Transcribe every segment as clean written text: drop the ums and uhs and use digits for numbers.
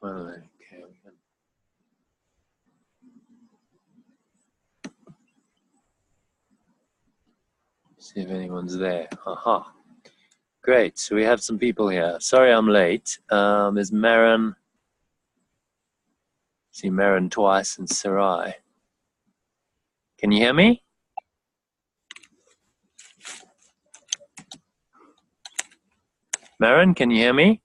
Finally, okay, we can see if anyone's there. Aha. Great, so we have some people here. Sorry I'm late. There's Marin. See Marin twice and Sarai. Can you hear me? Marin, can you hear me?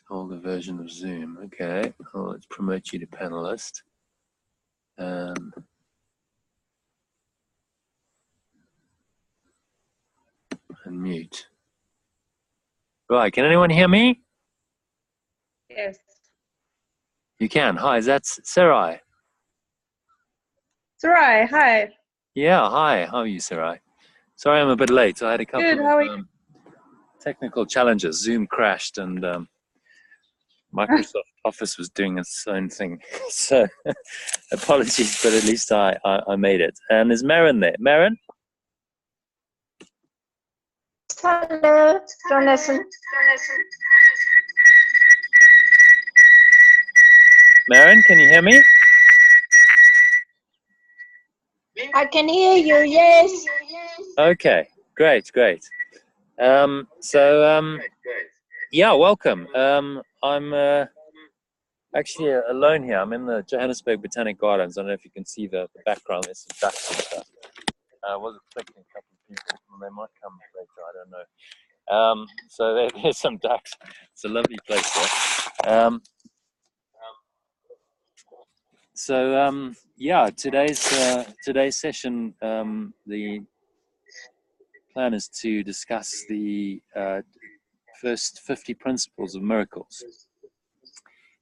Older version of Zoom. Okay, well, let's promote you to panelist. And mute. Right, can anyone hear me? Yes. You can. Hi, is that Sarai? Sarai, hi. Yeah, hi. How are you, Sarai? Sorry I'm a bit late. I had a couple of technical challenges. Zoom crashed and Microsoft Office was doing its own thing. So apologies, but at least I made it. And there's Marin there. Marin? Hello, Jonathan. Marin, can you hear me? I can hear you, yes. Okay, great. Yeah, welcome. I'm actually alone here. I'm in the Johannesburg Botanic Gardens. I don't know if you can see the background. There's some ducks and stuff. I was expecting a couple of people. They might come later, I don't know. So there's some ducks. It's a lovely place there. Yeah, today's session, the plan is to discuss the first 50 principles of miracles.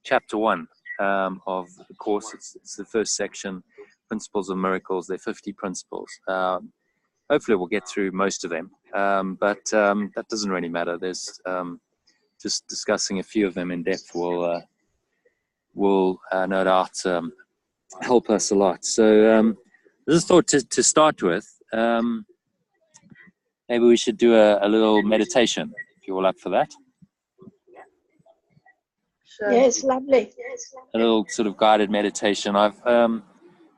Chapter 1 of the course. It's the first section, principles of miracles. There are 50 principles. Hopefully we'll get through most of them, but that doesn't really matter. There's just discussing a few of them in depth will no doubt help us a lot. So I just thought to start with, maybe we should do a little meditation, if you're all up for that. Sure. Yes, lovely. A little sort of guided meditation. I've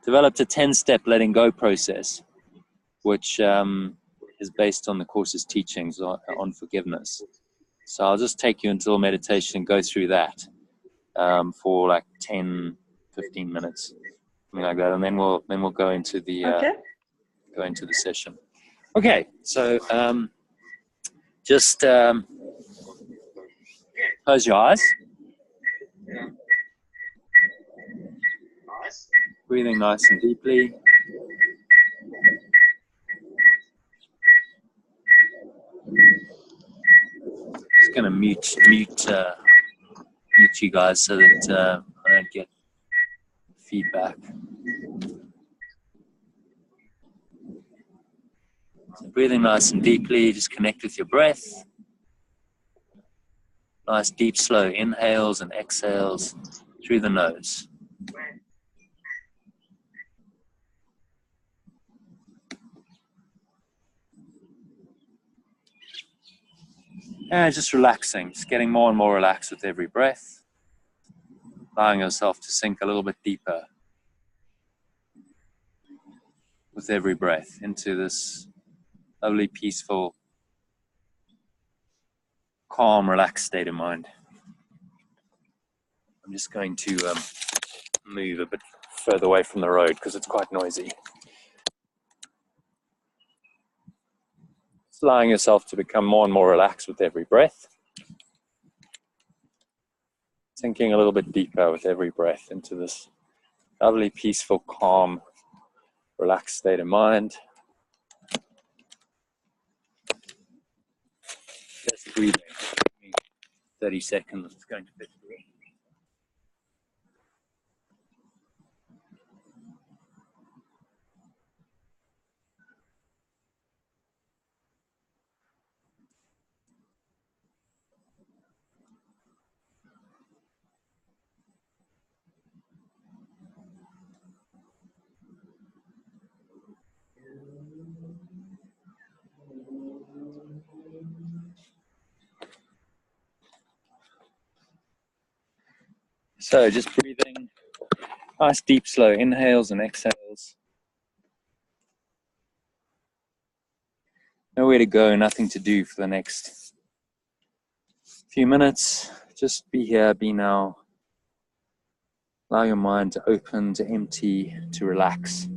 developed a 10-step letting go process, which is based on the course's teachings on forgiveness. So I'll just take you into a meditation and go through that for like 10, 15 minutes, something like that, and then we'll go into the session. Okay, so just close your eyes. Breathing nice and deeply. Just going to mute you guys so that I don't get feedback. So breathing nice and deeply, just connect with your breath. Nice deep slow inhales and exhales through the nose. And just relaxing, just getting more and more relaxed with every breath, allowing yourself to sink a little bit deeper with every breath into this lovely, peaceful, calm, relaxed state of mind. I'm just going to move a bit further away from the road because it's quite noisy. Just allowing yourself to become more and more relaxed with every breath. Sinking a little bit deeper with every breath into this lovely, peaceful, calm, relaxed state of mind. Just breathing. 30 seconds. It's going to 50. So just breathing, nice deep slow inhales and exhales. Nowhere to go, nothing to do for the next few minutes. Just be here, be now. Allow your mind to open, to empty, to relax.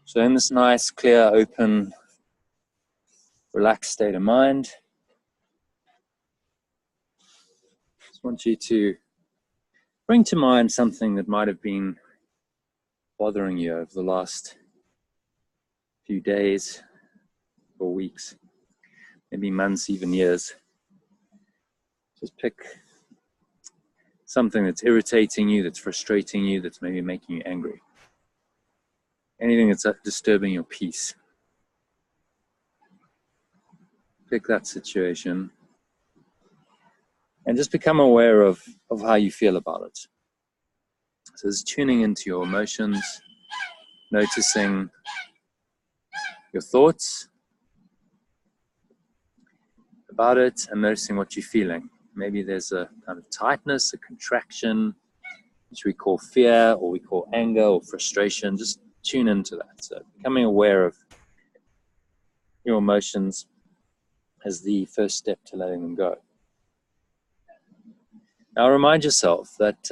So in this nice, clear, open, relaxed state of mind, I just want you to bring to mind something that might have been bothering you over the last few days or weeks, maybe months, even years. Just pick something that's irritating you, that's frustrating you, that's maybe making you angry. Anything that's disturbing your peace. Pick that situation and just become aware of how you feel about it. So it's tuning into your emotions, noticing your thoughts about it and noticing what you're feeling. Maybe there's a kind of tightness, a contraction, which we call fear or we call anger or frustration. Just tune into that. So becoming aware of your emotions is the first step to letting them go. Now remind yourself that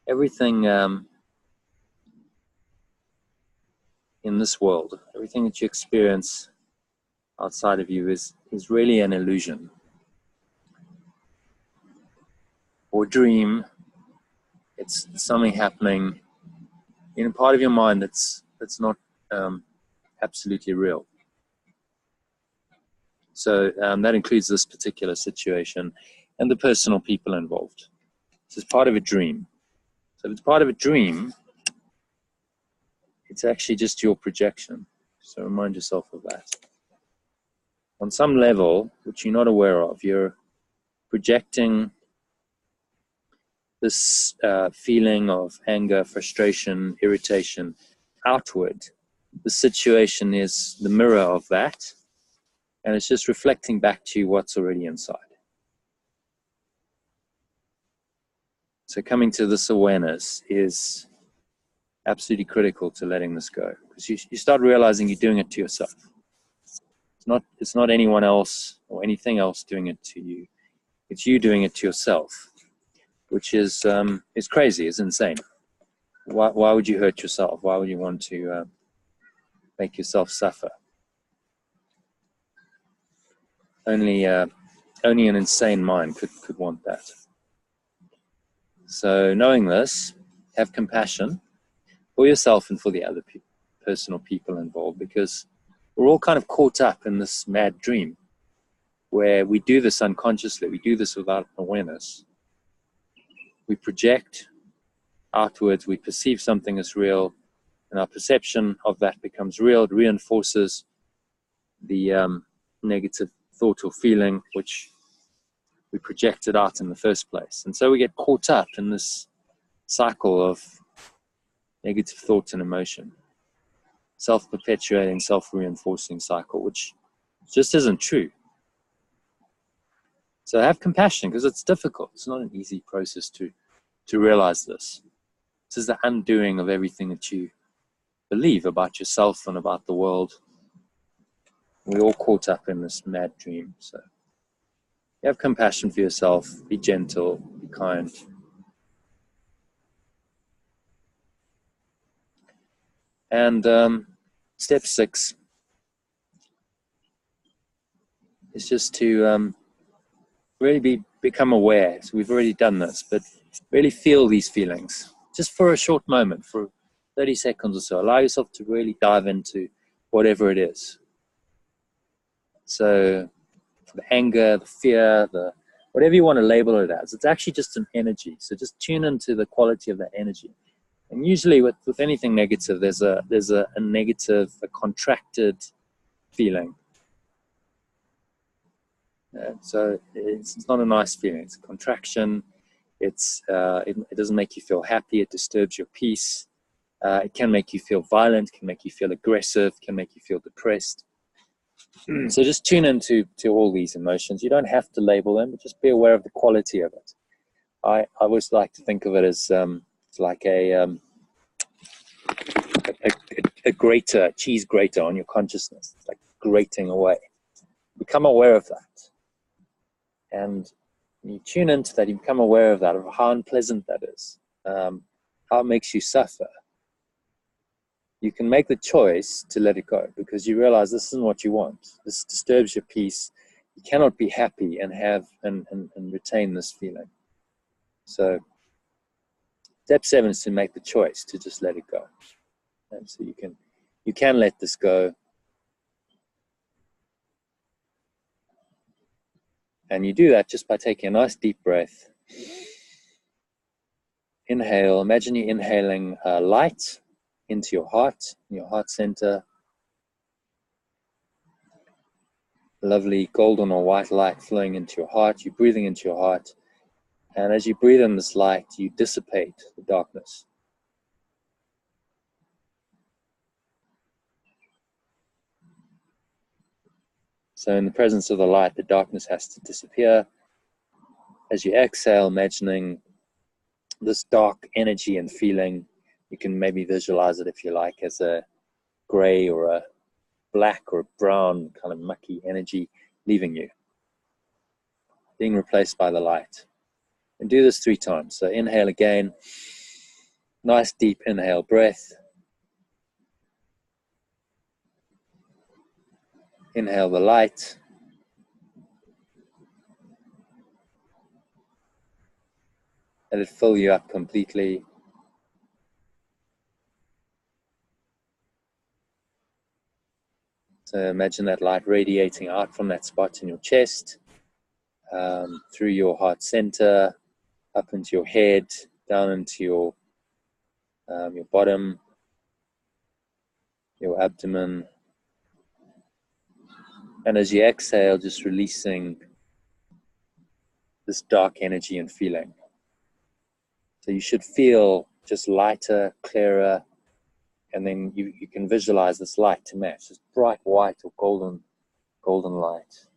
everything in this world, everything that you experience outside of you is really an illusion or dream. It's something happening in a part of your mind that's not absolutely real. So that includes this particular situation and the personal people involved. So it's part of a dream. So if it's part of a dream, it's actually just your projection. So remind yourself of that. On some level, which you're not aware of, you're projecting this feeling of anger, frustration, irritation outward. The situation is the mirror of that, and it's just reflecting back to you what's already inside. So coming to this awareness is absolutely critical to letting this go, because you start realizing you're doing it to yourself. It's not anyone else or anything else doing it to you. It's you doing it to yourself, which is crazy, it's insane. Why would you hurt yourself? Why would you want to make yourself suffer? Only an insane mind could want that. So knowing this, have compassion for yourself and for the other personal people involved, because we're all kind of caught up in this mad dream where we do this unconsciously. We do this without awareness. We project outwards, we perceive something as real, and our perception of that becomes real. It reinforces the negative thought or feeling which we projected out in the first place. And so we get caught up in this cycle of negative thoughts and emotion, self-perpetuating, self-reinforcing cycle, which just isn't true. So have compassion, because it's difficult. It's not an easy process to realize this. This is the undoing of everything that you believe about yourself and about the world. We're all caught up in this mad dream. So have compassion for yourself, be gentle, be kind. And step 6 is just to really become aware. So we've already done this, but really feel these feelings just for a short moment, for 30 seconds or so. Allow yourself to really dive into whatever it is. So the anger, the fear, whatever you want to label it as, it's actually just an energy. So just tune into the quality of that energy. And usually with anything negative, there's a negative, a contracted feeling. So it's not a nice feeling. It's a contraction. It doesn't make you feel happy. It disturbs your peace. It can make you feel violent, can make you feel aggressive, can make you feel depressed. So just tune into all these emotions. You don't have to label them, but just be aware of the quality of it. I always like to think of it as it's like a grater, cheese grater on your consciousness. It's like grating away. Become aware of that. And when you tune into that, you become aware of that, of how unpleasant that is, how it makes you suffer. You can make the choice to let it go because you realize this isn't what you want. This disturbs your peace. You cannot be happy and have and retain this feeling. So step 7 is to make the choice to just let it go. And so you can let this go. And you do that just by taking a nice deep breath. Inhale. Imagine you're inhaling light into your heart center. Lovely golden or white light flowing into your heart. You're breathing into your heart. And as you breathe in this light, you dissipate the darkness. So in the presence of the light, the darkness has to disappear. As you exhale, imagining this dark energy and feeling, you can maybe visualize it if you like as a gray or a black or a brown kind of mucky energy leaving you, being replaced by the light. And do this 3 times. So inhale again, nice deep inhale breath. Inhale the light. Let it fill you up completely. So imagine that light radiating out from that spot in your chest, through your heart center, up into your head, down into your bottom, your abdomen. And as you exhale, just releasing this dark energy and feeling. So you should feel just lighter, clearer, and then you can visualize this light to match, this bright white or golden light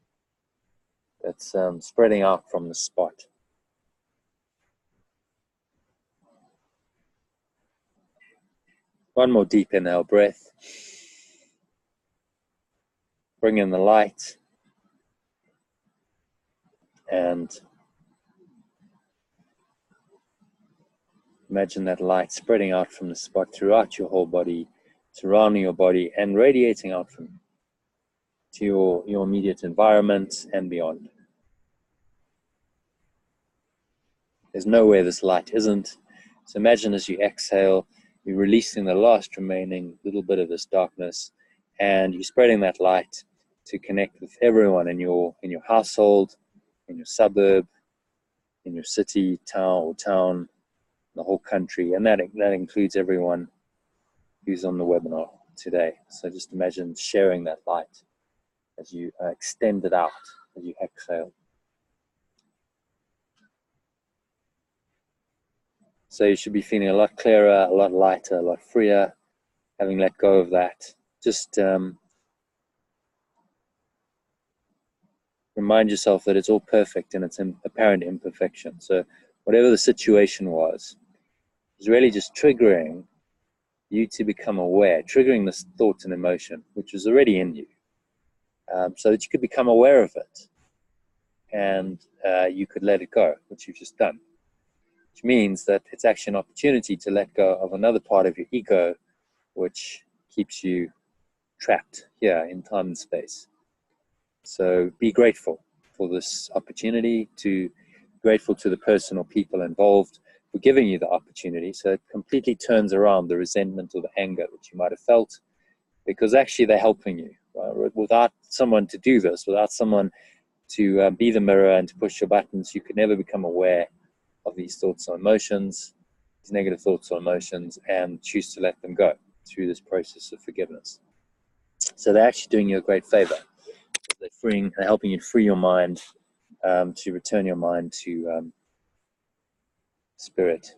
that's spreading out from the spot. One more deep inhale breath. Bring in the light and imagine that light spreading out from the spot throughout your whole body, surrounding your body and radiating out from you to your immediate environment and beyond. There's nowhere this light isn't. So imagine as you exhale, you're releasing the last remaining little bit of this darkness and you're spreading that light to connect with everyone in your household, in your suburb, in your city, town, the whole country, and that includes everyone who's on the webinar today. So just imagine sharing that light as you extend it out, as you exhale. So you should be feeling a lot clearer, a lot lighter, a lot freer, having let go of that. Just remind yourself that it's all perfect in its apparent imperfection. So whatever the situation was, it's really just triggering you to become aware, triggering this thought and emotion, which was already in you, so that you could become aware of it and you could let it go, which you've just done. Which means that it's actually an opportunity to let go of another part of your ego, which keeps you trapped here in time and space. So be grateful for this opportunity, grateful to the person or people involved for giving you the opportunity. So it completely turns around the resentment or the anger that you might have felt, because actually they're helping you. Without someone to do this, without someone to be the mirror and to push your buttons, you could never become aware of these thoughts or emotions, these negative thoughts or emotions, and choose to let them go through this process of forgiveness. So they're actually doing you a great favor. They're helping you free your mind, to return your mind to spirit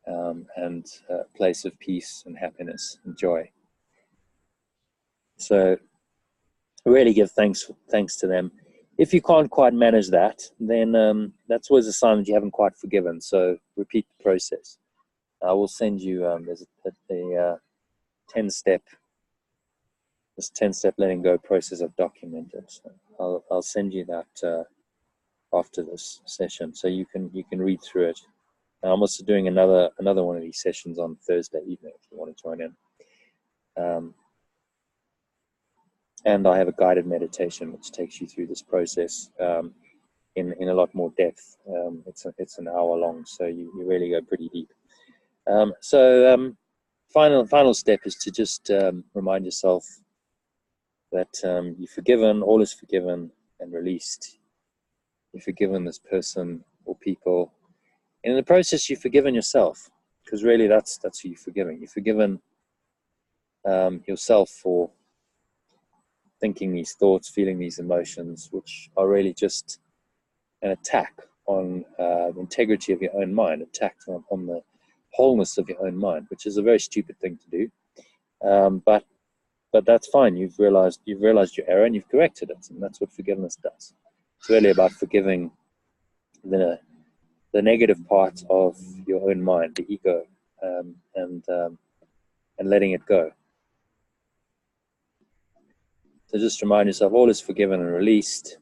and a place of peace and happiness and joy. So really give thanks to them. If you can't quite manage that, then that's always a sign that you haven't quite forgiven. So repeat the process. I will send you there's a 10-step letting go process I've documented. So I'll send you that after this session, so you can read through it. I'm also doing another one of these sessions on Thursday evening if you want to join in. And I have a guided meditation which takes you through this process in a lot more depth. It's an hour long, so you really go pretty deep. Final step is to just remind yourself that you're forgiven, all is forgiven and released. You've forgiven this person or people. And in the process, you've forgiven yourself, because really that's who you're forgiving. You've forgiven yourself for thinking these thoughts, feeling these emotions, which are really just an attack on the integrity of your own mind, attack on the wholeness of your own mind, which is a very stupid thing to do. But that's fine. You've realized your error and you've corrected it, and that's what forgiveness does. It's really about forgiving the negative part of your own mind, the ego, and letting it go. So just remind yourself, all is forgiven and released.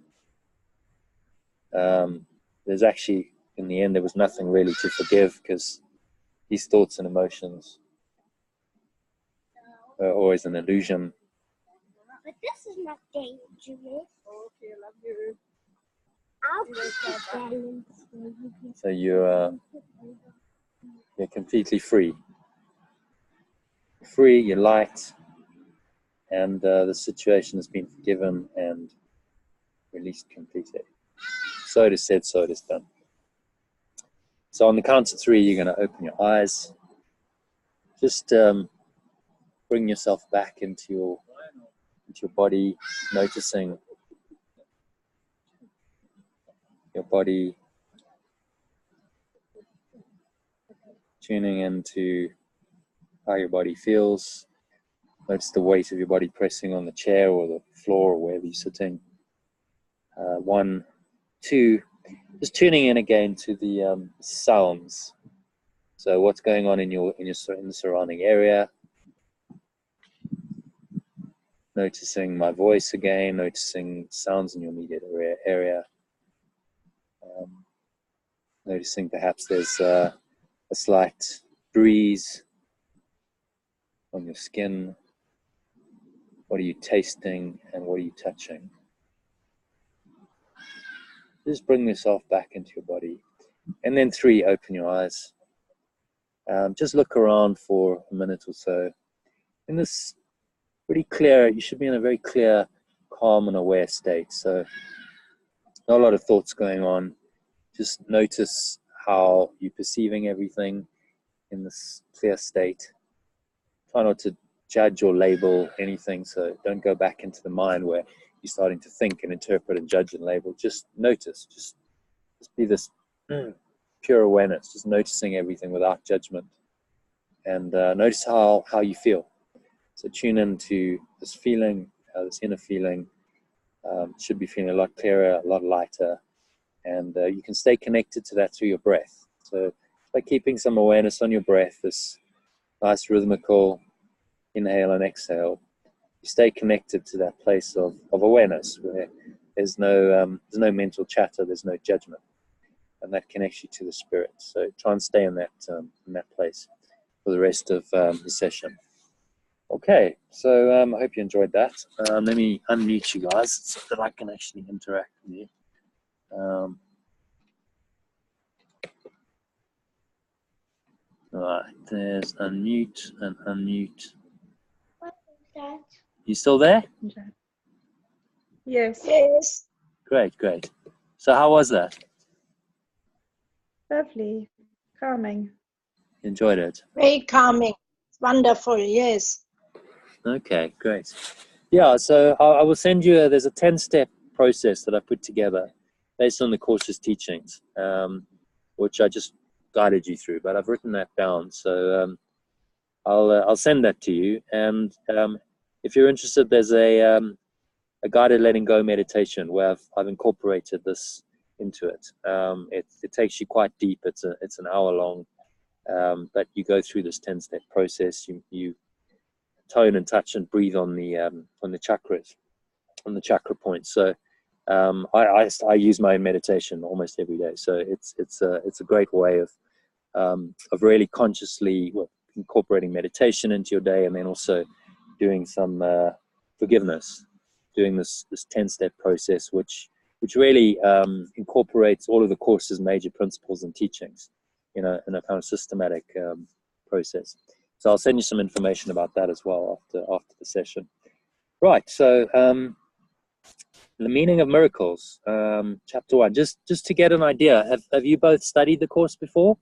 There's actually, in the end, there was nothing really to forgive, because these thoughts and emotions are always an illusion. But this is not dangerous. Okay, I love you. I'll put that balance. So you're completely free. Free, you're light, and the situation has been forgiven and released completely. So it is said, so it is done. So on the count of 3, you're going to open your eyes. Just bring yourself back into your body, noticing your body, tuning into how your body feels. Notice the weight of your body pressing on the chair or the floor or wherever you're sitting. 1, 2, just tuning in again to the sounds. So what's going on in the surrounding area. Noticing my voice again, noticing sounds in your immediate area. Noticing perhaps there's a slight breeze on your skin. What are you tasting and what are you touching? Just bring yourself back into your body. And then 3, open your eyes. Just look around for a minute or so. In this pretty clear, you should be in a very clear, calm and aware state. So not a lot of thoughts going on. Just notice how you're perceiving everything in this clear state. Try not to judge or label anything, so don't go back into the mind where you're starting to think and interpret and judge and label. Just notice, just be this pure awareness, just noticing everything without judgment, and notice how you feel. So tune into this feeling, this inner feeling. Should be feeling a lot clearer, a lot lighter, and you can stay connected to that through your breath. So by keeping some awareness on your breath, this nice rhythmical inhale and exhale, you stay connected to that place of awareness where there's no mental chatter, there's no judgment, and that connects you to the spirit. So try and stay in that place for the rest of the session. Okay, so I hope you enjoyed that. Let me unmute you guys so that I can actually interact with you. All right, there's unmute and unmute. What is that? You still there? Yes. Yes. Great. So how was that? Lovely. Calming. Enjoyed it? Very calming. Wonderful. Yes. Okay, great. Yeah, so I will send you, there's a 10-step process that I put together based on the course's teachings, which I just guided you through, but I've written that down. So I'll send that to you. And if you're interested, there's a guided letting go meditation where I've incorporated this into it. It takes you quite deep. It's an hour long, but you go through this 10-step process. You tone and touch and breathe on the chakras, on the chakra points. So I use my meditation almost every day. So it's a great way of really consciously incorporating meditation into your day, and then also doing some forgiveness, doing this 10-step process, which really incorporates all of the course's major principles and teachings, in a kind of systematic process. So I'll send you some information about that as well after the session. Right. So the meaning of miracles, chapter 1. Just to get an idea, have you both studied the course before?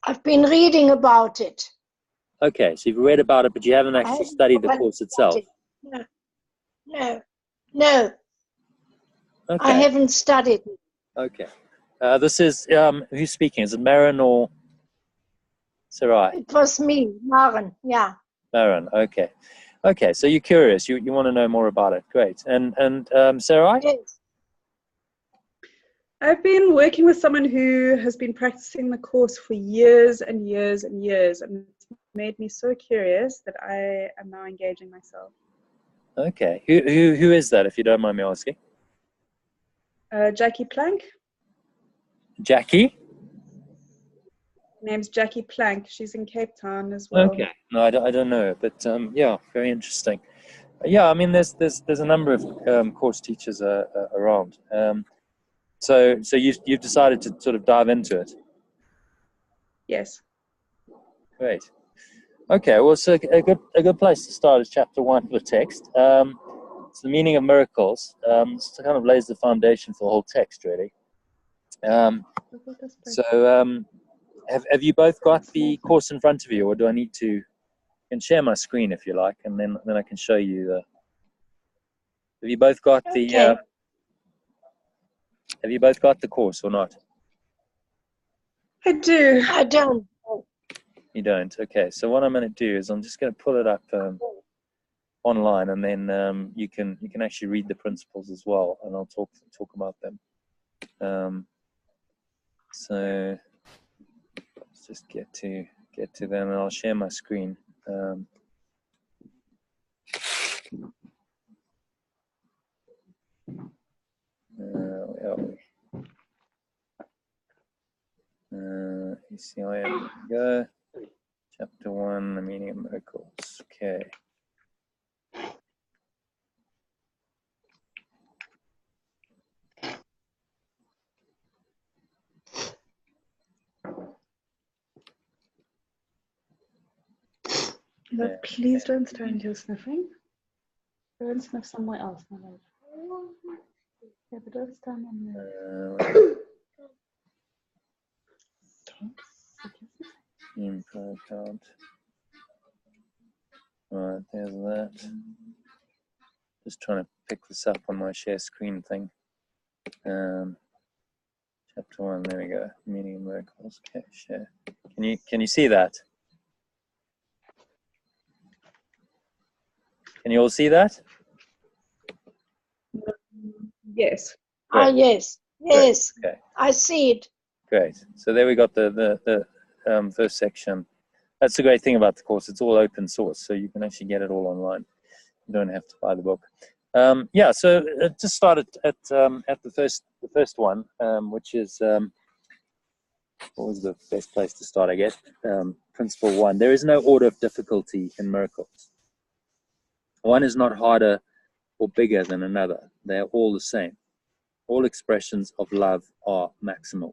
I've been reading about it. Okay, so you've read about it, but you haven't actually studied the course itself. No. Okay. I haven't studied it. Okay. This is, who's speaking? Is it Maren or Sarai? It was me, Maren, yeah. Maren, okay. Okay, so you're curious. You want to know more about it. Great. And Sarai? Yes. I've been working with someone who has been practicing the course for years and years and years, and it's made me so curious that I am now engaging myself. Okay. Who is that, if you don't mind me asking? Jackie Plank. Jackie? Her name's Jackie Plank. She's in Cape Town as well. Okay. No, I don't know, but yeah, very interesting. Yeah, I mean, there's a number of course teachers around. So you've decided to sort of dive into it. Yes. Great. Okay, well, so a good place to start is chapter 1 of the text. It's the meaning of miracles. This kind of lays the foundation for the whole text, really. Have you both got the course in front of you, or do I need to? I can share my screen if you like, and then I can show you the. Have you both got the? Okay. Have you both got the course or not? I do. I don't. You don't. Okay. So what I'm going to do is I'm just going to pull it up online, and then you can actually read the principles as well, and I'll talk about them. So let's just get to them, and I'll share my screen. Where are we? ECIM, go. Chapter 1, the meaning of miracles. Okay. No, please don't stand here sniffing. Go and sniff somewhere else, my love. Yeah, but don't stand on there. Info account. Alright, there's that. Just trying to pick this up on my share screen thing. Chapter 1, there we go. Meaning of miracles. Okay, share. Can you see that? Can you all see that? Yes. Ah, yes. Yes. Okay. I see it. Great. So there we got the first section. That's the great thing about the course. It's all open source, so you can actually get it all online. You don't have to buy the book. Yeah. So just started at the first one, which is what was the best place to start? I guess principle 1. There is no order of difficulty in miracles. One is not harder or bigger than another. They are all the same. All expressions of love are maximal.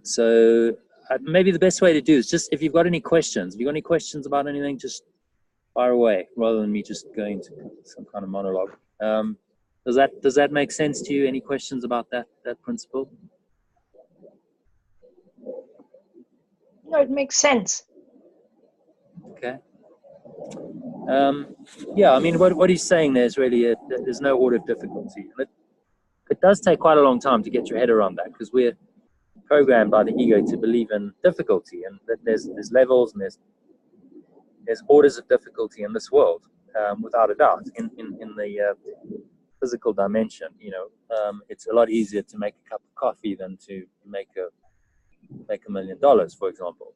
So maybe the best way to do is just, if you've got any questions, about anything, just fire away rather than me just going to some kind of monologue. Does that make sense to you? Any questions about that principle? No, it makes sense. Okay. Yeah, I mean, what he's saying there is really there's no order of difficulty. it does take quite a long time to get your head around that, because we're programmed by the ego to believe in difficulty, and that there's levels and there's orders of difficulty in this world, without a doubt. In the physical dimension, it's a lot easier to make a cup of coffee than to make $1 million, for example.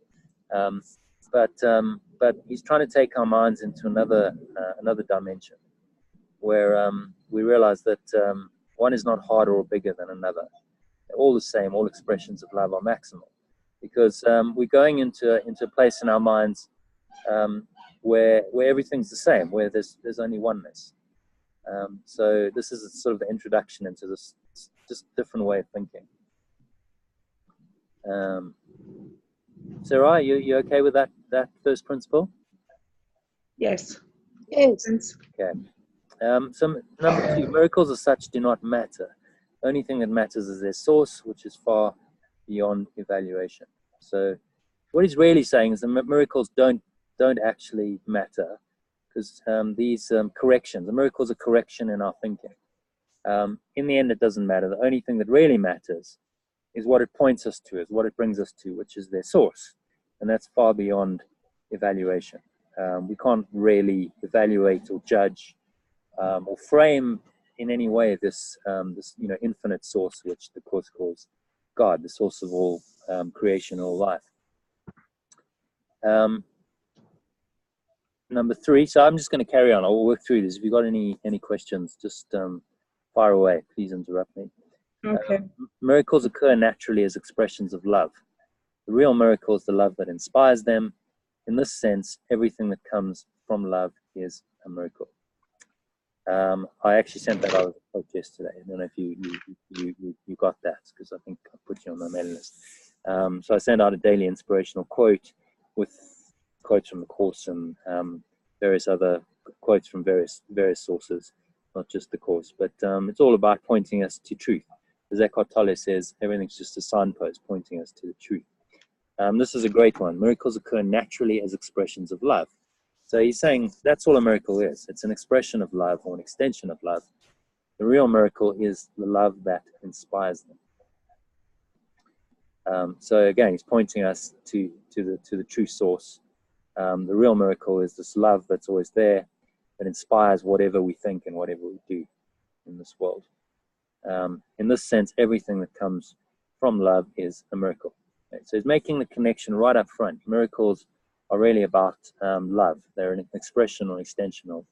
But he's trying to take our minds into another dimension, where we realize that one is not harder or bigger than another. They're all the same. All expressions of love are maximal, because we're going into a place in our minds where everything's the same, where there's only oneness. So this is sort of the introduction into this just different way of thinking. Sarah, you okay with that first principle? Yes. Yes. Okay. So number 2, miracles as such do not matter. The only thing that matters is their source, which is far beyond evaluation. So what he's really saying is that miracles don't actually matter, because these corrections, the miracles are correction in our thinking. In the end, it doesn't matter. The only thing that really matters is what it points us to, is what it brings us to, which is their source, and that's far beyond evaluation. We can't really evaluate or judge or frame in any way this infinite source, which the Course calls God, the source of all creation, all life. Number 3. So I'm just going to carry on. I'll work through this. If you've got any questions, just fire away. Please interrupt me. Okay. Miracles occur naturally as expressions of love. The real miracle is the love that inspires them. In this sense, everything that comes from love is a miracle. I actually sent that out yesterday. I don't know if you got that, because I think I put you on my mailing list. So I sent out a daily inspirational quote with quotes from the Course and various other quotes from various sources, not just the Course. But it's all about pointing us to truth. As Eckhart Tolle says, everything's just a signpost pointing us to the truth. This is a great one. Miracles occur naturally as expressions of love. So he's saying that's all a miracle is. It's an expression of love, or an extension of love. The real miracle is the love that inspires them. So again, he's pointing us to the true source. The real miracle is this love that's always there, that inspires whatever we think and whatever we do in this world. In this sense, everything that comes from love is a miracle. Okay, so he's making the connection right up front. Miracles are really about love. They're an expression or extension of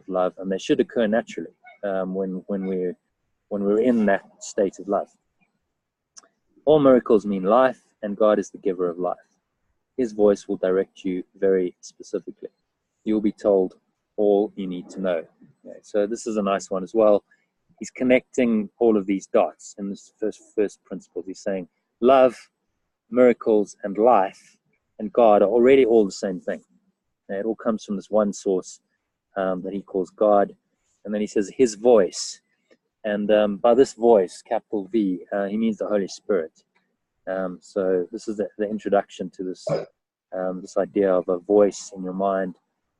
love, and they should occur naturally when we're in that state of love. All miracles mean life, and God is the giver of life. His voice will direct you very specifically. You will be told all you need to know. Okay, so this is a nice one as well. He's connecting all of these dots in this first principle. He's saying love, miracles, and life and God are already all the same thing. It all comes from this one source that he calls God. And then he says his voice. And by this voice, capital V, he means the Holy Spirit. So this is the introduction to this this idea of a voice in your mind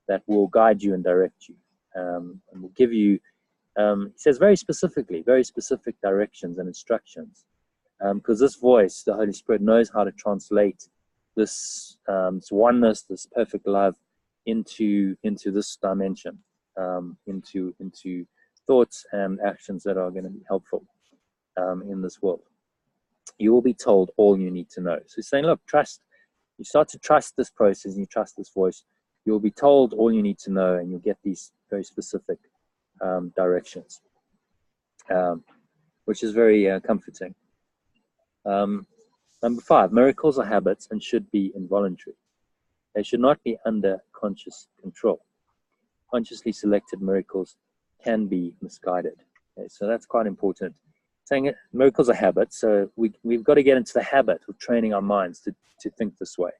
that will guide you and direct you, and will give you, he says very specific directions and instructions, because this voice, the Holy Spirit, knows how to translate this oneness, this perfect love, into this dimension, into thoughts and actions that are going to be helpful in this world. You will be told all you need to know. So he's saying, look, trust. You start to trust this process and you trust this voice. You'll be told all you need to know, and you'll get these very specific directions, which is very comforting. Number 5, miracles are habits and should be involuntary. They should not be under conscious control. Consciously selected miracles can be misguided. Okay, so that's quite important. Saying miracles are habits, so we've got to get into the habit of training our minds to think this way.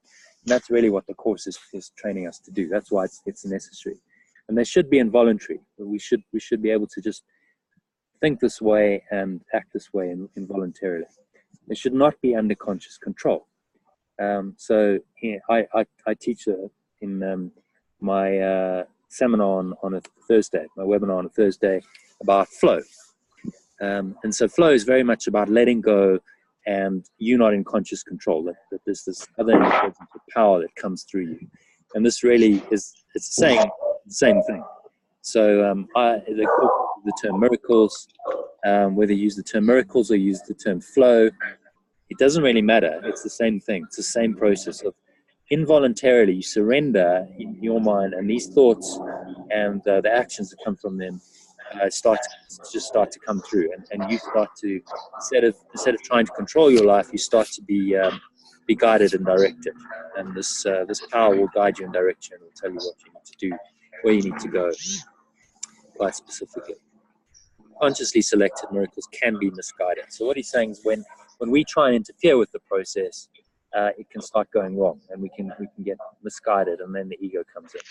And that's really what the Course is training us to do. That's why it's necessary. And they should be involuntary. We should be able to just think this way and act this way involuntarily. They should not be under conscious control. So I teach in my seminar on a Thursday, my webinar on a Thursday, about flow. And so flow is very much about letting go, and you not in conscious control, that there's this other intelligence or power that comes through you. And this really is, it's the same thing. So the term miracles, whether you use the term miracles or use the term flow, it doesn't really matter. It's the same thing. It's the same process of involuntarily you surrender your mind, and these thoughts and the actions that come from them start to come through, and you start to, instead of trying to control your life, you start to be guided and directed, and this power will guide you and direct you, and will tell you what you need to do, where you need to go, quite specifically. Consciously selected miracles can be misguided. So what he's saying is when we try and interfere with the process, it can start going wrong, and we can get misguided, and then the ego comes in.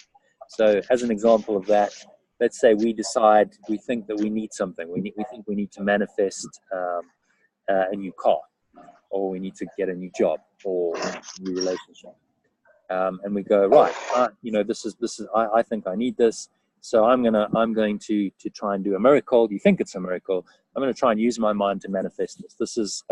So as an example of that, let's say we think that we need something. We think we need to manifest a new car, or we need to get a new job, or a new relationship. And we go, right, this is I think I need this, so I'm going to try and do a miracle. You think it's a miracle. I'm going to try and use my mind to manifest this. This is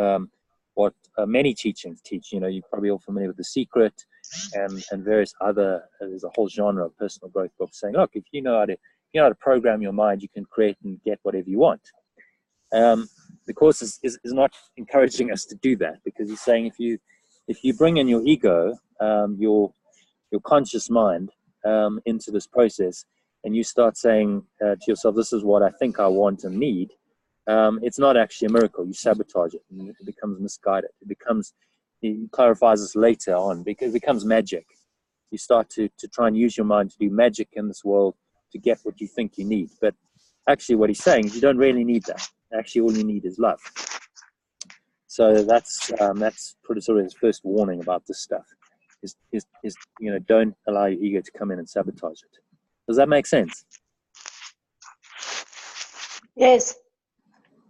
what many teachings teach. You're probably all familiar with The Secret and various other. There's a whole genre of personal growth books saying, look, if you know how to program your mind, you can create and get whatever you want. The course is not encouraging us to do that, because he's saying if you bring in your ego, your conscious mind, into this process, and you start saying to yourself, this is what I think I want and need, it's not actually a miracle. You sabotage it, and it becomes misguided. He clarifies this later on, because it becomes magic. You start to try and use your mind to do magic in this world to get what you think you need. But actually what he's saying is you don't really need that. Actually, all you need is love. So that's pretty sort of his first warning about this stuff. Is don't allow your ego to come in and sabotage it. Does that make sense? Yes.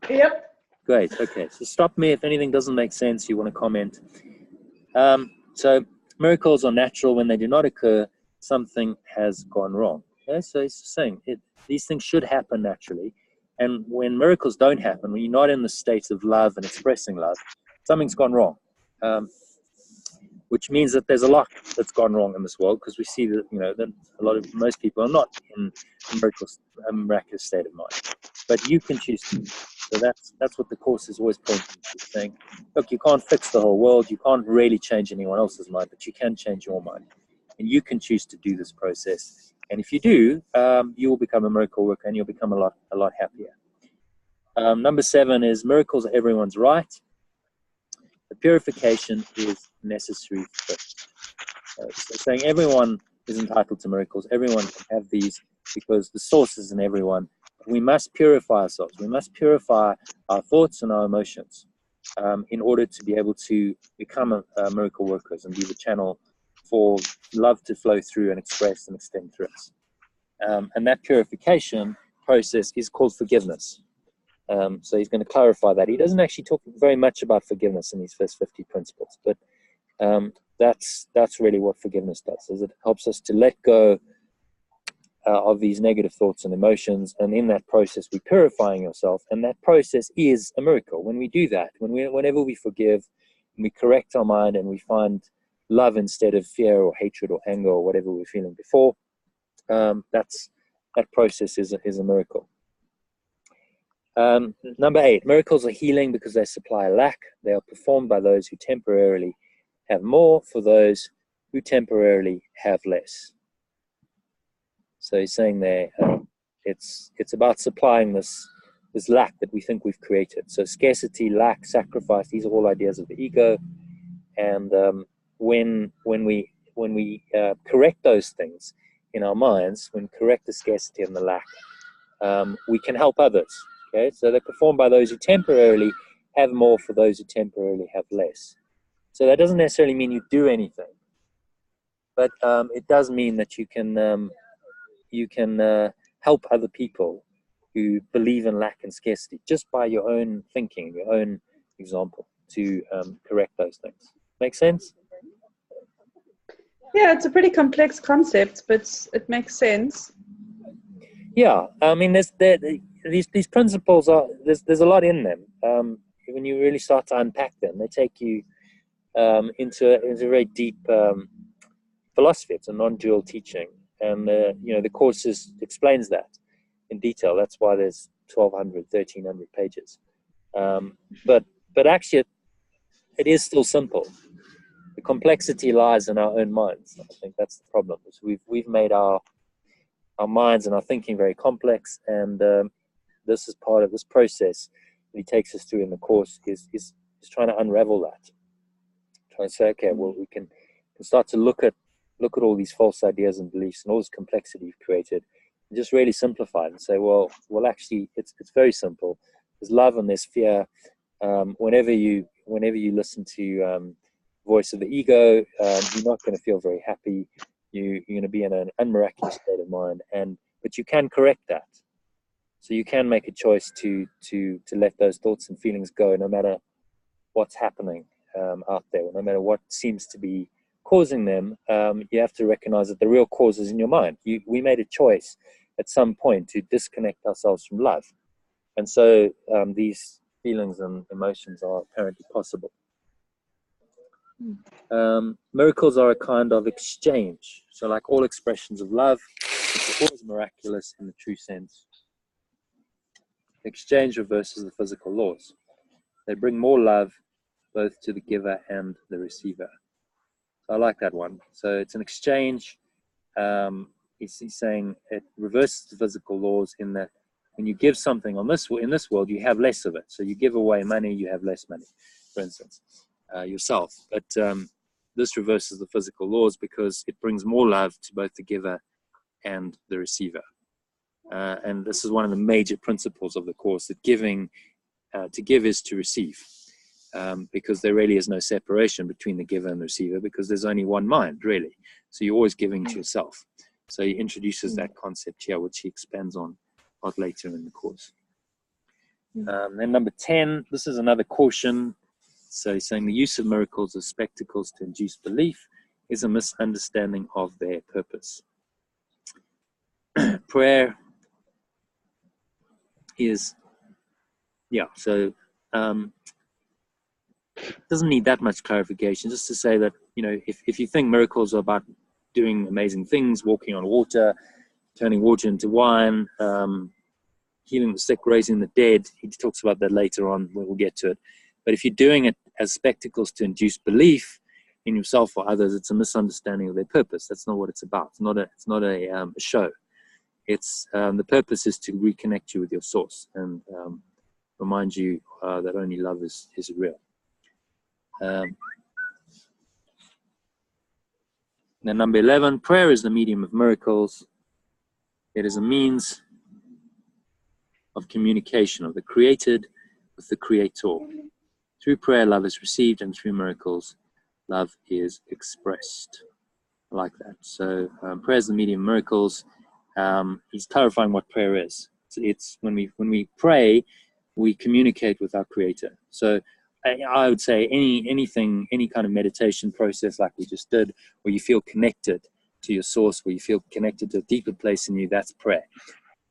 Yep. Great. Okay. So stop me if anything doesn't make sense. You want to comment. So miracles are natural. When they do not occur, something has gone wrong. Okay? So he's saying these things should happen naturally. And when miracles don't happen, when you're not in the state of love and expressing love, something's gone wrong. Which means that there's a lot that's gone wrong in this world, because we see that that most people are not in a miraculous state of mind, but you can choose to. So that's what the course is always pointing to, saying, look, you can't fix the whole world, you can't really change anyone else's mind, but you can change your mind, and you can choose to do this process. And if you do, you will become a miracle worker, and you'll become a lot happier. Number 7 is miracles are everyone's right. The purification is necessary first. So saying everyone is entitled to miracles, everyone can have these, because the source is in everyone. But we must purify ourselves. We must purify our thoughts and our emotions in order to be able to become a miracle workers and be the channel for love to flow through and express and extend through us. And that purification process is called forgiveness. So he's going to clarify that. He doesn't actually talk very much about forgiveness in these first 50 principles, but that's really what forgiveness does, is it helps us to let go of these negative thoughts and emotions, and in that process we're purifying yourself, and that process is a miracle. When we do that, whenever we forgive and we correct our mind and we find love instead of fear or hatred or anger or whatever we were feeling before, that process is a miracle. Number 8, miracles are healing because they supply a lack. They are performed by those who temporarily have more for those who temporarily have less. So he's saying there, it's about supplying this lack that we think we've created. So scarcity, lack, sacrifice, these are all ideas of the ego. And when we correct those things in our minds, when we correct the scarcity and the lack, we can help others. Okay, so they're performed by those who temporarily have more for those who temporarily have less. So that doesn't necessarily mean you do anything, but it does mean that you can help other people who believe in lack and scarcity just by your own thinking, your own example, to correct those things. Make sense? Yeah, it's a pretty complex concept, but it makes sense. Yeah, I mean, these principles are there's a lot in them. When you really start to unpack them, they take you into a very deep philosophy. It's a non-dual teaching, and the course explains that in detail. That's why there's 1,200, 1,300 pages. But actually, it is still simple. The complexity lies in our own minds. I think that's the problem. Is we've made our minds and our thinking very complex, and this is part of this process that he takes us through in the course is trying to unravel that. Trying to say, okay, well, we can start to look at all these false ideas and beliefs and all this complexity we've created, and just really simplify it and say, well, actually, it's very simple. There's love and there's fear. Whenever you listen to voice of the ego, you're not going to feel very happy. You're going to be in an unmiraculous state of mind, but you can correct that. So you can make a choice to let those thoughts and feelings go, no matter what's happening out there, no matter what seems to be causing them. You have to recognize that the real cause is in your mind. We made a choice at some point to disconnect ourselves from love, and so these feelings and emotions are apparently possible. Miracles are a kind of exchange. So like all expressions of love, it's always miraculous in the true sense. Exchange reverses the physical laws. They bring more love both to the giver and the receiver. So I like that one. So it's an exchange. He's saying it reverses the physical laws in that when you give something in this world, you have less of it. So you give away money, you have less money, for instance, yourself. But this reverses the physical laws because it brings more love to both the giver and the receiver. And this is one of the major principles of the course, that to give is to receive. Because there really is no separation between the giver and the receiver, because there's only one mind, really. So you're always giving to yourself. So he introduces that concept here, which he expands on a lot later in the course. Then number 10, this is another caution. So he's saying the use of miracles as spectacles to induce belief is a misunderstanding of their purpose. Prayer is, doesn't need that much clarification. Just to say that, if you think miracles are about doing amazing things, walking on water, turning water into wine, healing the sick, raising the dead, he talks about that later on, we'll get to it. But if you're doing it as spectacles to induce belief in yourself or others, it's a misunderstanding of their purpose. That's not what it's about. It's not a show. It's the purpose is to reconnect you with your source and remind you that only love is real. Then number 11, prayer is the medium of miracles. It is a means of communication of the created with the creator. Through prayer, love is received, and through miracles, love is expressed. I like that. So prayer is the medium of miracles. He's clarifying what prayer is. It's when we pray, we communicate with our creator. So I would say any kind of meditation process like we just did, where you feel connected to your source, where you feel connected to a deeper place in you, that's prayer.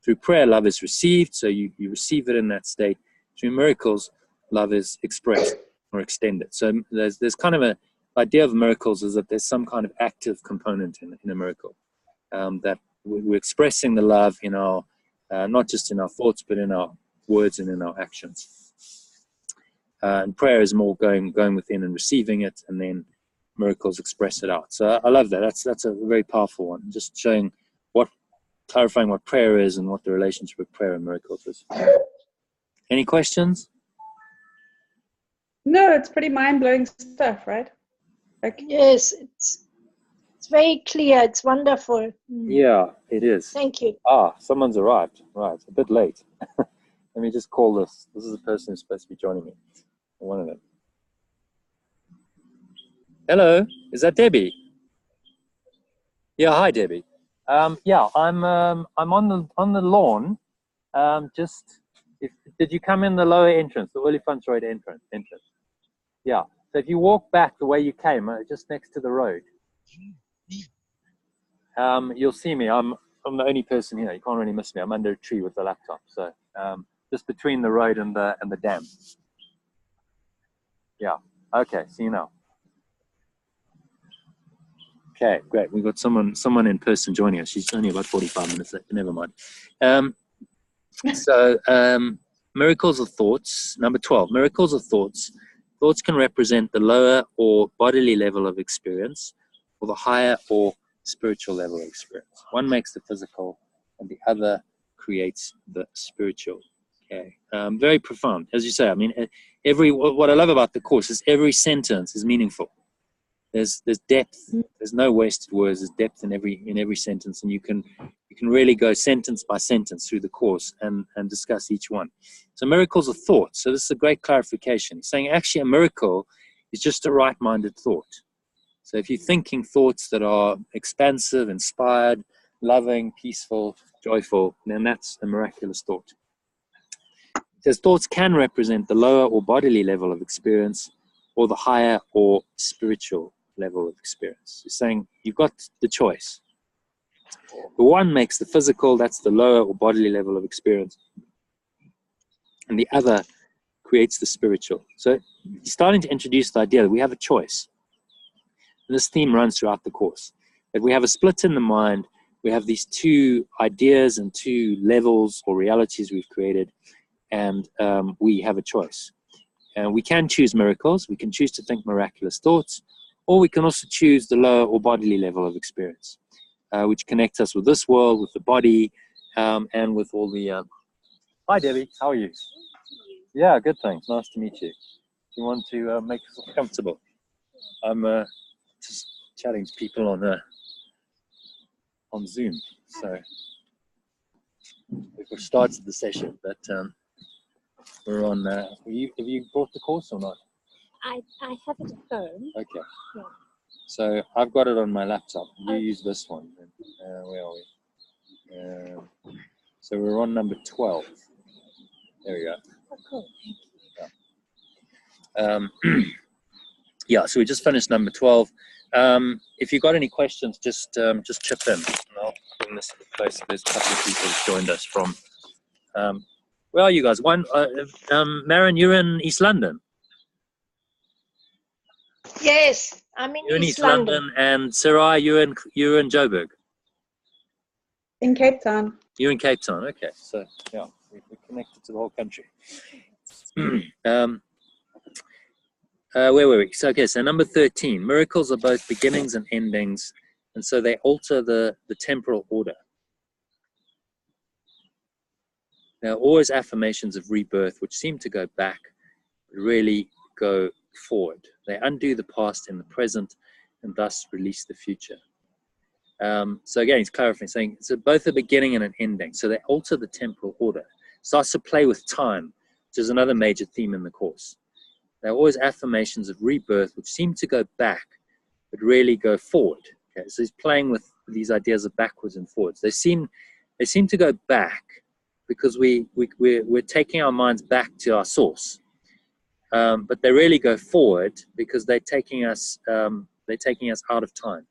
Through prayer, love is received, so you receive it in that state. Through miracles, love is expressed or extended. So there's kind of an idea of miracles is that there's some kind of active component in a miracle, that we're expressing the love in our, not just in our thoughts, but in our words and in our actions. And prayer is more going within and receiving it, and then miracles express it out. So I love that. That's a very powerful one. Just showing clarifying what prayer is and what the relationship with prayer and miracles is. Any questions? No, it's pretty mind-blowing stuff, right? Yes, it's very clear. It's wonderful. Yeah, it is. Thank you. Someone's arrived. Right, a bit late. Let me just call this. This is the person who's supposed to be joining me. One of them. Hello, is that Debbie? Yeah, hi Debbie. I'm on the lawn. Did you come in the lower entrance, the Willie Funch Road entrance? Yeah. So if you walk back the way you came, just next to the road, you'll see me. I'm I'm the only person here. You can't really miss me. I'm under a tree with the laptop. So just between the road and the dam. Yeah. Okay. See you now. Okay, great. We've got someone in person joining us. She's only about 45 minutes late. Never mind. Miracles of thoughts. Number 12. Miracles of thoughts. Thoughts can represent the lower or bodily level of experience, or the higher or spiritual level of experience. One makes the physical, and the other creates the spiritual. Okay, very profound, as you say. I mean, what I love about the course is every sentence is meaningful. There's depth. There's no wasted words. There's depth in every sentence, and you can really go sentence by sentence through the course and discuss each one. So miracles of thought. So this is a great clarification. He's saying actually a miracle is just a right-minded thought. So if you're thinking thoughts that are expansive, inspired, loving, peaceful, joyful, then that's a miraculous thought. It says thoughts can represent the lower or bodily level of experience, or the higher or spiritual level of experience. You're saying you've got the choice. The one makes the physical, that's the lower or bodily level of experience, and the other creates the spiritual. So he's starting to introduce the idea that we have a choice. And this theme runs throughout the course. That we have a split in the mind, we have these two ideas and two levels or realities we've created, and we have a choice. And we can choose miracles, we can choose to think miraculous thoughts, or we can also choose the lower or bodily level of experience, which connects us with this world, with the body, and with all the... Hi, Debbie. How are you? Yeah, good, thanks. Nice to meet you. Do you want to make yourself comfortable? I'm just chatting to people on Zoom. So we've started the session, but we're on... have you brought the course or not? I have it at home. Okay. Yeah. So I've got it on my laptop. You use this one. Where are we? So we're on number 12. There we go. Oh, cool. Yeah. Yeah. So we just finished number 12. If you've got any questions, just chip in. And I'll bring this to the place. There's a couple of people who've joined us from. Where are you guys? Maren, you're in East London. Yes, I'm in You're in East London. and Sarai, you're in Joburg. In Cape Town. You're in Cape Town. Okay, so yeah, we're connected to the whole country. Where were we? So okay, so number 13. Miracles are both beginnings and endings, and so they alter the temporal order. There are always affirmations of rebirth which seem to go back, but really go forward. They undo the past in the present and thus release the future. So again, he's clarifying, saying it's both a beginning and an ending. So they alter the temporal order. Starts to play with time, which is another major theme in the course. There are always affirmations of rebirth which seem to go back, but really go forward. Okay, so he's playing with these ideas of backwards and forwards. They seem to go back because we're taking our minds back to our source. But they really go forward because they're taking us out of time.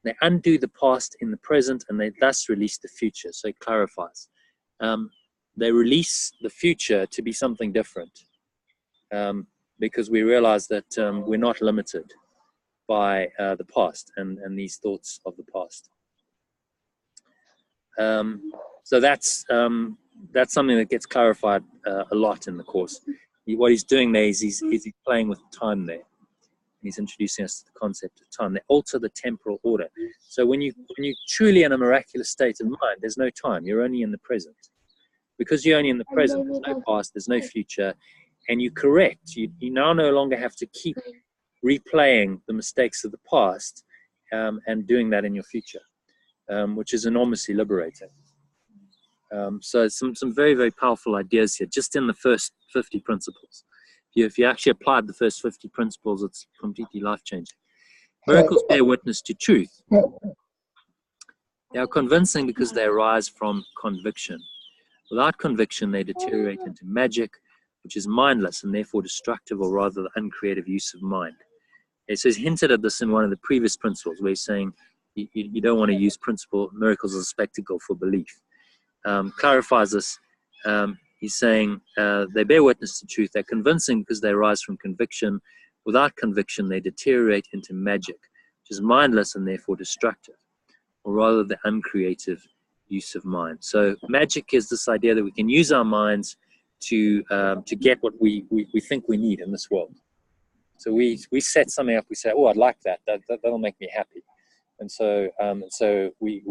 They undo the past in the present and they thus release the future. So it clarifies. They release the future to be something different because we realize that we're not limited by the past and these thoughts of the past. So that's something that gets clarified a lot in the course. What he's doing there is he's playing with time there. He's introducing us to the concept of time. They alter the temporal order. So when you're truly in a miraculous state of mind, there's no time. You're only in the present. Because you're only in the present, there's no past, there's no future, and you correct. You now no longer have to keep replaying the mistakes of the past and doing that in your future, which is enormously liberating. So some very, very powerful ideas here, just in the first 50 principles. If you actually applied the first 50 principles, it's completely life-changing. Miracles bear witness to truth. They are convincing because they arise from conviction. Without conviction, they deteriorate into magic, which is mindless and therefore destructive, or rather the uncreative use of mind. Okay, so he's hinted at this in one of the previous principles, where he's saying you don't want to use miracles as a spectacle for belief. Clarifies this. He's saying they bear witness to truth. They're convincing because they arise from conviction. Without conviction, they deteriorate into magic, which is mindless and therefore destructive, or rather the uncreative use of mind. So magic is this idea that we can use our minds to get what we think we need in this world. So we set something up. We say, "Oh, I'd like that. That'll make me happy." And so we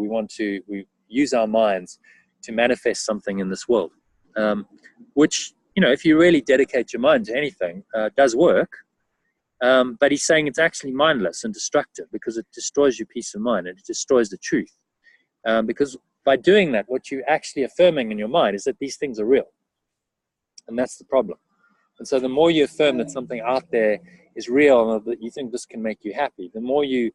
use our minds to manifest something in this world, which, if you really dedicate your mind to anything, does work. But he's saying it's actually mindless and destructive because it destroys your peace of mind and it destroys the truth. Because by doing that, what you're actually affirming in your mind is that these things are real. And that's the problem. And so the more you affirm that something out there is real and that you think this can make you happy, the more you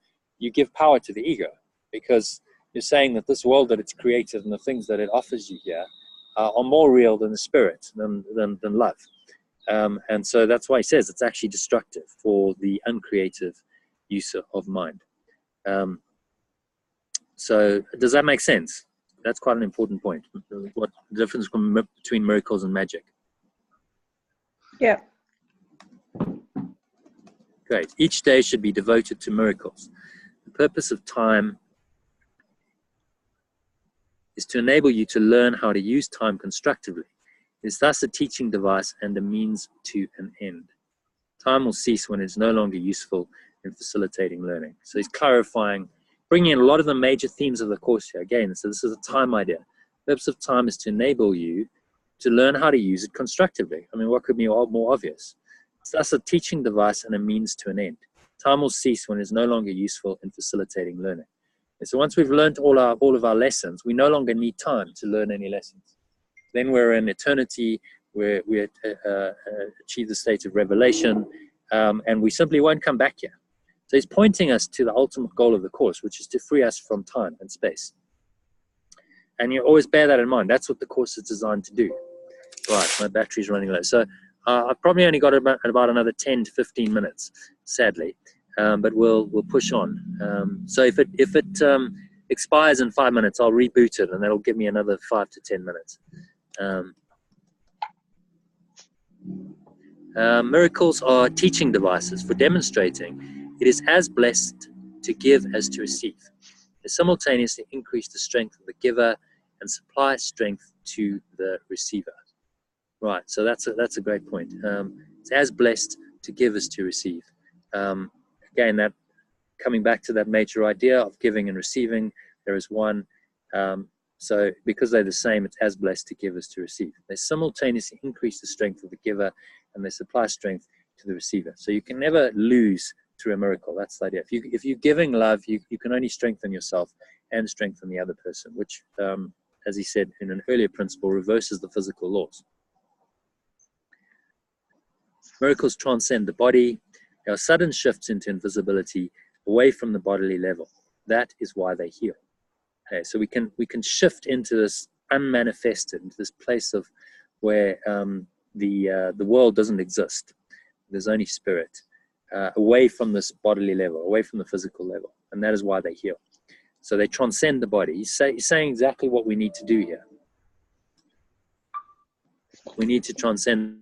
give power to the ego, because you're saying that this world that it's created and the things that it offers you here are more real than the spirit, than love. And so that's why he says it's actually destructive for the uncreative use of mind. So does that make sense? That's quite an important point. What the difference between miracles and magic? Yeah. Great. Each day should be devoted to miracles. The purpose of time is to enable you to learn how to use time constructively. It is thus a teaching device and a means to an end. Time will cease when it is no longer useful in facilitating learning. So he's clarifying, bringing in a lot of the major themes of the course here. Again, so this is a time idea. The purpose of time is to enable you to learn how to use it constructively. I mean, what could be more obvious? It's thus a teaching device and a means to an end. Time will cease when it is no longer useful in facilitating learning. And so once we've learned all of our lessons, we no longer need time to learn any lessons. Then we're in eternity, where we achieve the state of revelation, and we simply won't come back here. So he's pointing us to the ultimate goal of the course, which is to free us from time and space. And you always bear that in mind. That's what the course is designed to do. Right, my battery's running low. So I've probably only got about another 10 to 15 minutes, sadly, but we'll push on. So if it expires in 5 minutes, I'll reboot it, and that'll give me another 5 to 10 minutes. Miracles are teaching devices for demonstrating it is as blessed to give as to receive. They simultaneously increase the strength of the giver and supply strength to the receiver. Right, so that's a great point. It's as blessed to give as to receive. Again, that coming back to that major idea of giving and receiving, there is one. So because they're the same, it's as blessed to give as to receive. They simultaneously increase the strength of the giver and they supply strength to the receiver. So you can never lose through a miracle. That's the idea. If you're giving love, you can only strengthen yourself and strengthen the other person, which, as he said in an earlier principle, reverses the physical laws. Miracles transcend the body. They are sudden shifts into invisibility, away from the bodily level. That is why they heal. Okay, so we can shift into this unmanifested, into this place of where the world doesn't exist. There's only spirit, away from this bodily level, away from the physical level, and that is why they heal. So they transcend the body. He's saying exactly what we need to do here. We need to transcend